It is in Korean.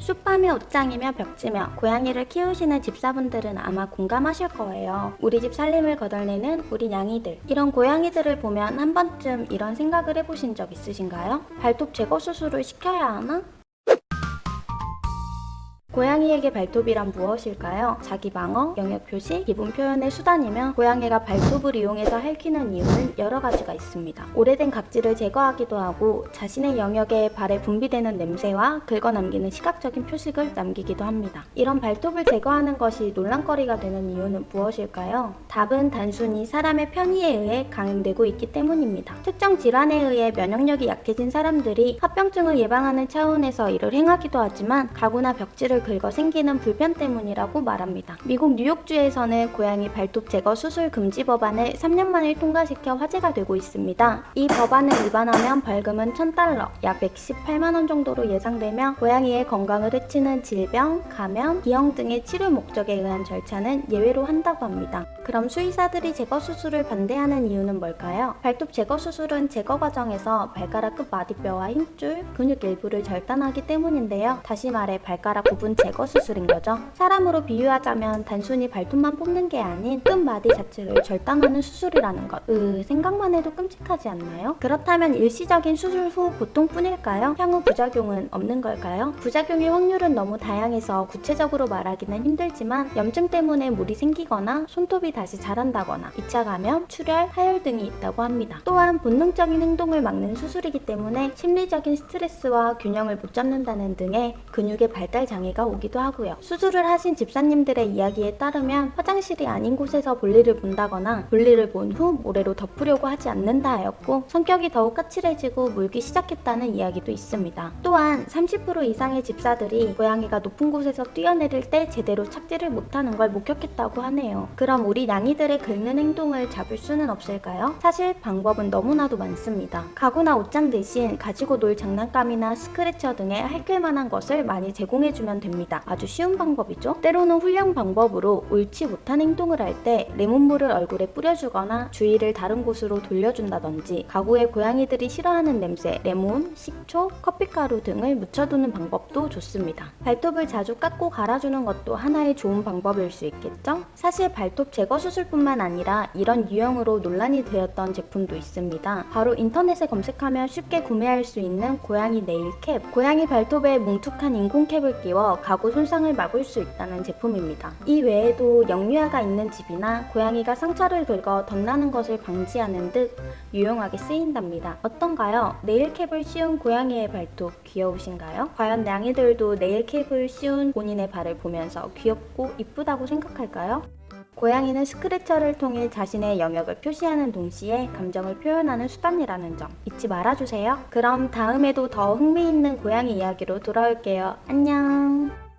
숲밤이 옷장이며 벽지며 고양이를 키우시는 집사분들은 아마 공감하실 거예요. 우리 집 살림을 거덜내는 우리 냥이들. 이런 고양이들을 보면 한 번쯤 이런 생각을 해보신 적 있으신가요? 발톱 제거 수술을 시켜야 하나? 고양이에게 발톱이란 무엇일까요? 자기 방어, 영역 표시, 기분 표현의 수단이며 고양이가 발톱을 이용해서 핥히는 이유는 여러 가지가 있습니다. 오래된 각질을 제거하기도 하고 자신의 영역에 발에 분비되는 냄새와 긁어남기는 시각적인 표식을 남기기도 합니다. 이런 발톱을 제거하는 것이 논란거리가 되는 이유는 무엇일까요? 답은 단순히 사람의 편의에 의해 강행되고 있기 때문입니다. 특정 질환에 의해 면역력이 약해진 사람들이 합병증을 예방하는 차원에서 이를 행하기도 하지만 가구나 벽지를 긁어 생기는 불편 때문이라고 말합니다. 미국 뉴욕주에서는 고양이 발톱 제거 수술 금지 법안을 3년 만에 통과시켜 화제가 되고 있습니다. 이 법안을 위반하면 벌금은 $1,000, 약 118만 원 정도로 예상되며 고양이의 건강을 해치는 질병, 감염, 기형 등의 치료 목적에 의한 절차는 예외로 한다고 합니다. 그럼 수의사들이 제거 수술을 반대하는 이유는 뭘까요? 발톱 제거 수술은 제거 과정에서 발가락 끝 마디뼈와 힘줄, 근육 일부를 절단하기 때문인데요. 다시 말해 발가락 부분 제거 수술인 거죠. 사람으로 비유하자면 단순히 발톱만 뽑는 게 아닌 끝 마디 자체를 절단하는 수술이라는 것. 생각만 해도 끔찍하지 않나요? 그렇다면 일시적인 수술 후 고통뿐일까요? 향후 부작용은 없는 걸까요? 부작용의 확률은 너무 다양해서 구체적으로 말하기는 힘들지만 염증 때문에 물이 생기거나 손톱이 다시 자란다거나 2차 감염, 출혈, 하열 등이 있다고 합니다. 또한 본능적인 행동을 막는 수술이기 때문에 심리적인 스트레스와 균형을 못 잡는다는 등의 근육의 발달 장애가 오기도 하고요. 수술을 하신 집사님들의 이야기에 따르면 화장실이 아닌 곳에서 볼일을 본다거나 볼일을 본 후 모래로 덮으려고 하지 않는다 하였고 성격이 더욱 까칠해지고 물기 시작했다는 이야기도 있습니다. 또한 30% 이상의 집사들이 고양이가 높은 곳에서 뛰어내릴 때 제대로 착지를 못하는 걸 목격했다고 하네요. 그럼 우리 냥이들의 긁는 행동을 잡을 수는 없을까요? 사실 방법은 너무나도 많습니다. 가구나 옷장 대신 가지고 놀 장난감이나 스크래처 등의 핥을만한 것을 많이 제공해주면 됩니다. 아주 쉬운 방법이죠. 때로는 훈련 방법으로 옳지 못한 행동을 할 때 레몬물을 얼굴에 뿌려주거나 주위를 다른 곳으로 돌려준다든지 가구에 고양이들이 싫어하는 냄새, 레몬, 식초, 커피가루 등을 묻혀두는 방법도 좋습니다. 발톱을 자주 깎고 갈아주는 것도 하나의 좋은 방법일 수 있겠죠? 사실 발톱 제거 수술뿐만 아니라 이런 유형으로 논란이 되었던 제품도 있습니다. 바로 인터넷에 검색하면 쉽게 구매할 수 있는 고양이 네일 캡. 고양이 발톱에 뭉툭한 인공 캡을 끼워 가구 손상을 막을 수 있다는 제품입니다. 이 외에도 영유아가 있는 집이나 고양이가 상처를 긁어 덧나는 것을 방지하는 듯 유용하게 쓰인답니다. 어떤가요? 네일캡을 씌운 고양이의 발톱 귀여우신가요? 과연 냥이들도 네일캡을 씌운 본인의 발을 보면서 귀엽고 이쁘다고 생각할까요? 고양이는 스크래처를 통해 자신의 영역을 표시하는 동시에 감정을 표현하는 수단이라는 점 잊지 말아주세요. 그럼 다음에도 더 흥미있는 고양이 이야기로 돌아올게요. 안녕.